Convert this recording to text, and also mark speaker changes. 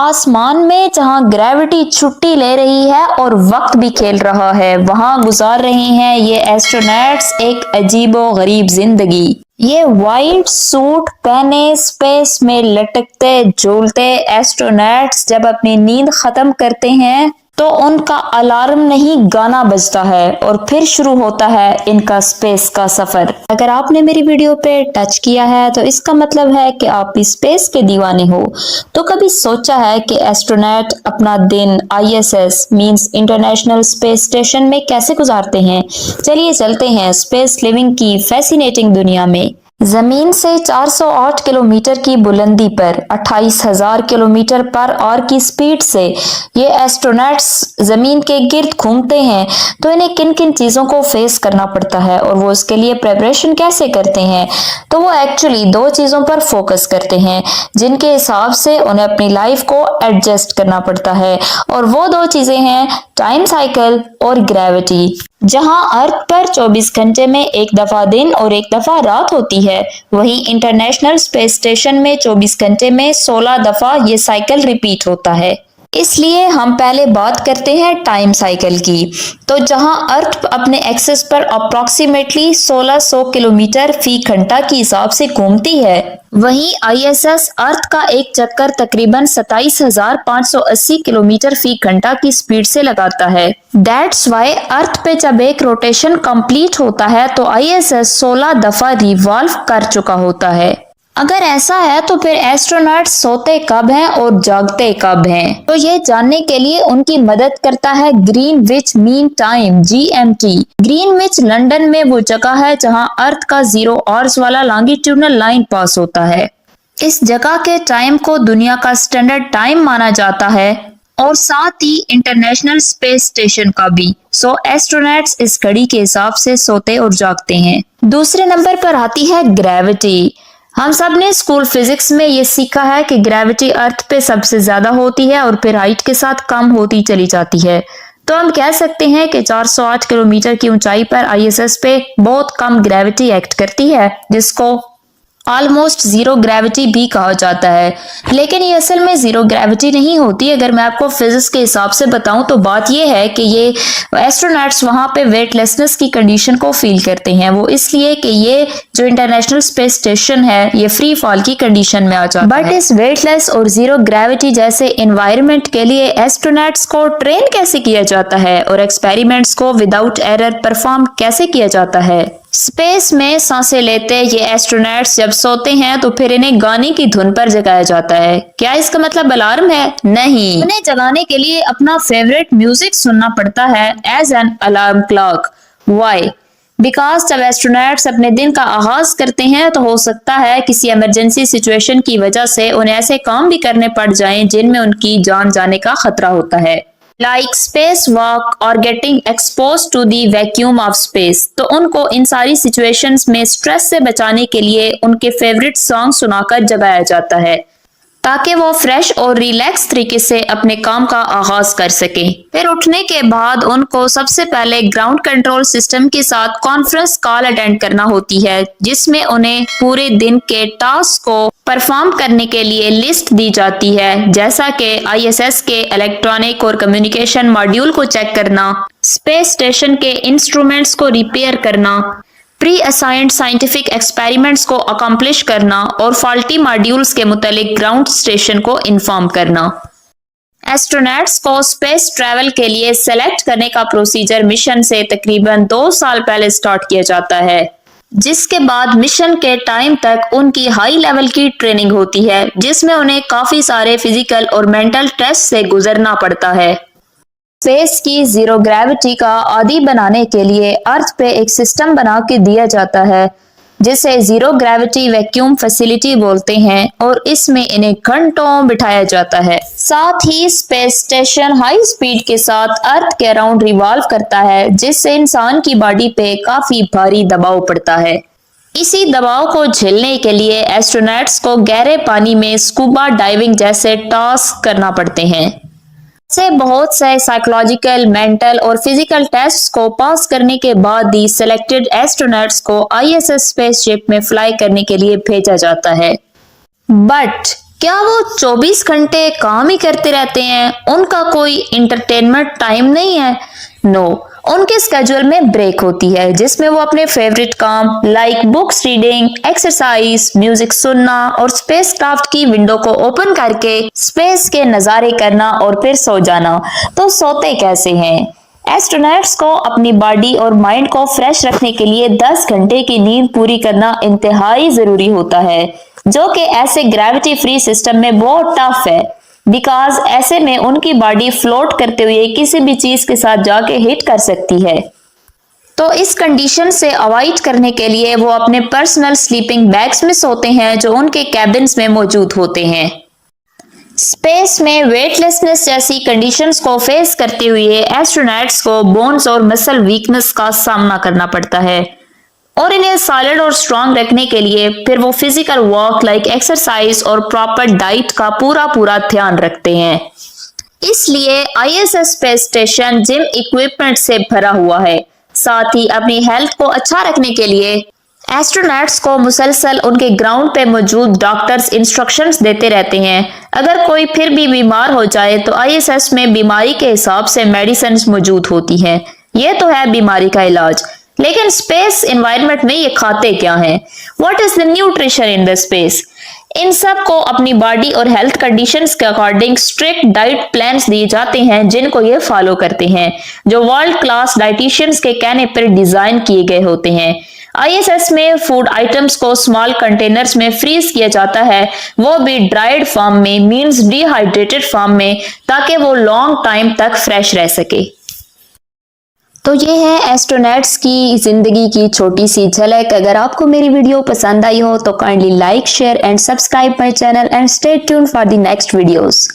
Speaker 1: आसमान में जहां ग्रेविटी छुट्टी ले रही है और वक्त भी खेल रहा है, वहां गुजार रहे हैं ये एस्ट्रोनॉट्स एक अजीबो गरीब जिंदगी। ये वाइट सूट पहने स्पेस में लटकते झूलते एस्ट्रोनॉट्स जब अपनी नींद खत्म करते हैं तो उनका अलार्म नहीं गाना बजता है और फिर शुरू होता है इनका स्पेस का सफर। अगर आपने मेरी वीडियो पे टच किया है तो इसका मतलब है कि आप स्पेस के दीवाने हो। तो कभी सोचा है कि एस्ट्रोनॉट अपना दिन ISS means international space station में कैसे गुजारते हैं? चलिए चलते हैं स्पेस लिविंग की फैसिनेटिंग दुनिया में। जमीन से 408 किलोमीटर की बुलंदी पर 28,000 किलोमीटर पर आवर की स्पीड से ये एस्ट्रोनॉट्स जमीन के गिर्द घूमते हैं, तो इन्हें किन किन चीजों को फेस करना पड़ता है और वो उसके लिए प्रिपरेशन कैसे करते हैं? तो वो एक्चुअली दो चीजों पर फोकस करते हैं जिनके हिसाब से उन्हें अपनी लाइफ को एडजस्ट करना पड़ता है, और वो दो चीजें हैं टाइम साइकिल और ग्रेविटी। जहां अर्थ पर 24 घंटे में एक दफा दिन और एक दफा रात होती है, वहीं इंटरनेशनल स्पेस स्टेशन में 24 घंटे में 16 दफा ये साइकिल रिपीट होता है। इसलिए हम पहले बात करते हैं टाइम साइकिल की। तो जहां अर्थ अपने एक्सिस पर अप्रॉक्सीमेटली 1600 किलोमीटर फी घंटा के हिसाब से घूमती है, वहीं ISS अर्थ का एक चक्कर तकरीबन 27,580 किलोमीटर फी घंटा की स्पीड से लगाता है। दैट्स वाई अर्थ पे जब एक रोटेशन कंप्लीट होता है तो ISS 16 दफा रिवॉल्व कर चुका होता है। अगर ऐसा है तो फिर एस्ट्रोनॉट्स सोते कब हैं और जागते कब हैं? तो ये जानने के लिए उनकी मदद करता है Greenwich mean time GMT। Greenwich London में वो जगह है जहां अर्थ का 0 आवर्स वाला लॉन्गिट्यूडनल लाइन पास होता है। इस जगह के टाइम को दुनिया का स्टैंडर्ड टाइम माना जाता है और साथ ही इंटरनेशनल स्पेस स्टेशन का भी। सो एस्ट्रोनॉट्स इस घड़ी के हिसाब से सोते और जागते हैं। दूसरे नंबर पर आती है ग्रेविटी। हम सब ने स्कूल फिजिक्स में ये सीखा है कि ग्रेविटी अर्थ पे सबसे ज्यादा होती है और फिर हाइट के साथ कम होती चली जाती है। तो हम कह सकते हैं कि 408 किलोमीटर की ऊंचाई पर ISS पे बहुत कम ग्रेविटी एक्ट करती है, जिसको ऑलमोस्ट जीरो ग्रेविटी भी कहा जाता है। लेकिन ये असल में जीरो ग्रेविटी नहीं होती। अगर मैं आपको फिजिक्स के हिसाब से बताऊं तो बात ये है कि ये एस्ट्रोनॉट्स वहां पे वेटलेसनेस की कंडीशन को फील करते हैं। वो इसलिए कि ये जो इंटरनेशनल स्पेस स्टेशन है ये फ्री फॉल की कंडीशन में आ जाता है। बट इस वेटलेस और जीरो ग्रेविटी जैसे एनवायरनमेंट के लिए एस्ट्रोनॉट्स को ट्रेन कैसे किया जाता है और एक्सपेरिमेंट्स को विदाउट एरर परफॉर्म कैसे किया जाता है? स्पेस में सांसें लेते ये एस्ट्रोनॉट्स जब सोते हैं तो फिर इन्हें गाने की धुन पर जगाया जाता है। क्या इसका मतलब अलार्म है? नहीं, उन्हें जगाने के लिए अपना फेवरेट म्यूजिक सुनना पड़ता है as an alarm clock. Why? Because जब एस्ट्रोनॉट्स अपने दिन का आगाज करते हैं तो हो सकता है किसी इमरजेंसी सिचुएशन की वजह से उन्हें ऐसे काम भी करने पड़ जाएं जिनमें उनकी जान जाने का खतरा होता है, लाइक स्पेस वॉक और getting exposed to the vacuum of space. तो उनको इन सारी सिचुएशंस में स्ट्रेस से बचाने के लिए उनके फेवरेट सॉन्ग सुनाकर जगाया जाता है ताकि वो फ्रेश और रिलैक्स तरीके से अपने काम का आगाज कर सके। फिर उठने के बाद उनको सबसे पहले ग्राउंड कंट्रोल सिस्टम के साथ कॉन्फ्रेंस कॉल अटेंड करना होती है, जिसमें उन्हें पूरे दिन के टास्क को परफॉर्म करने के लिए लिस्ट दी जाती है, जैसा कि ISS के इलेक्ट्रॉनिक और कम्युनिकेशन मॉड्यूल को चेक करना, स्पेस स्टेशन के इंस्ट्रूमेंट्स को रिपेयर करना, प्री असाइंड साइंटिफिक एक्सपेरिमेंट्स को अकम्प्लिश करना और फॉल्टी मॉड्यूल्स के मुतालिक ग्राउंड स्टेशन को इन्फॉर्म करना। एस्ट्रोनॉट्स को स्पेस ट्रैवल के लिए सेलेक्ट करने का प्रोसीजर मिशन से तकरीबन 2 साल पहले स्टार्ट किया जाता है, जिसके बाद मिशन के टाइम तक उनकी हाई लेवल की ट्रेनिंग होती है, जिसमें उन्हें काफी सारे फिजिकल और मेंटल टेस्ट से गुजरना पड़ता है। स्पेस की जीरो ग्रेविटी का आदी बनाने के लिए अर्थ पे एक सिस्टम बना के दिया जाता है जिसे जीरो ग्रेविटी वैक्यूम फैसिलिटी बोलते हैं, और इसमें इन्हें घंटों बिठाया जाता है। साथ ही स्पेस स्टेशन हाई स्पीड के साथ अर्थ के अराउंड रिवॉल्व करता है, जिससे इंसान की बॉडी पे काफी भारी दबाव पड़ता है। इसी दबाव को झेलने के लिए एस्ट्रोनॉट्स को गहरे पानी में स्कूबा डाइविंग जैसे टास्क करना पड़ते हैं। से बहुत से साइकोलॉजिकल, मेंटल और फिजिकल टेस्ट्स को पास करने के बाद ही सिलेक्टेड एस्ट्रोनॉट्स को ISS स्पेसशिप में फ्लाई करने के लिए भेजा जाता है। बट क्या वो 24 घंटे काम ही करते रहते हैं? उनका कोई इंटरटेनमेंट टाइम नहीं है? नो, उनके स्केड्यूल में ब्रेक होती है जिसमें वो अपने फेवरेट काम like books reading, exercise, music सुनना और स्पेस क्राफ्ट की विंडो को ओपन करके स्पेस के नजारे करना और फिर सो जाना। तो सोते कैसे हैं? एस्ट्रोनॉट्स को अपनी बॉडी और माइंड को फ्रेश रखने के लिए 10 घंटे की नींद पूरी करना इंतहाई जरूरी होता है, जो कि ऐसे ग्रेविटी फ्री सिस्टम में बहुत टफ है, बिकॉज ऐसे में उनकी बॉडी फ्लोट करते हुए किसी भी चीज के साथ जाके हिट कर सकती है। तो इस कंडीशन से अवॉइड करने के लिए वो अपने पर्सनल स्लीपिंग बैग्स में सोते हैं जो उनके कैबिन्स में मौजूद होते हैं। स्पेस में वेटलेसनेस जैसी कंडीशंस को फेस करते हुए एस्ट्रोनॉट्स को बोन्स और मसल वीकनेस का सामना करना पड़ता है और इन्हें सॉलिड और स्ट्रांग रखने के लिए फिर वो फिजिकल वर्क लाइक एक्सरसाइज और प्रॉपर डाइट का पूरा ध्यान रखते हैं। इसलिए ISS space station gym equipment से भरा हुआ है। साथ ही अपनी हेल्थ को अच्छा रखने के लिए एस्ट्रोनॉट्स को मुसलसल उनके ग्राउंड पे मौजूद डॉक्टर्स इंस्ट्रक्शंस देते रहते हैं। अगर कोई फिर भी बीमार हो जाए तो आईएसएस में बीमारी के हिसाब से मेडिसिन मौजूद होती हैं। ये तो है बीमारी का इलाज, लेकिन स्पेस एनवायरनमेंट में ये खाते क्या हैं? What is the nutrition in the space? इन सब को अपनी बॉडी और हेल्थ कंडीशंस के अकॉर्डिंग स्ट्रिक्ट डाइट प्लान्स दिए जाते हैं जिनको ये फॉलो करते हैं, जो वर्ल्ड क्लास डाइटिशियंस के कहने पर डिजाइन किए गए होते हैं। आईएसएस में फूड आइटम्स को स्मॉल कंटेनर्स में फ्रीज किया जाता है, वो भी ड्राइड फॉर्म में, मींस डिहाइड्रेटेड फॉर्म में, ताकि वो लॉन्ग टाइम तक फ्रेश रह सके। तो ये है एस्ट्रोनॉट्स की जिंदगी की छोटी सी झलक। अगर आपको मेरी वीडियो पसंद आई हो तो kindly like, share and subscribe my channel and stay tuned for the next videos.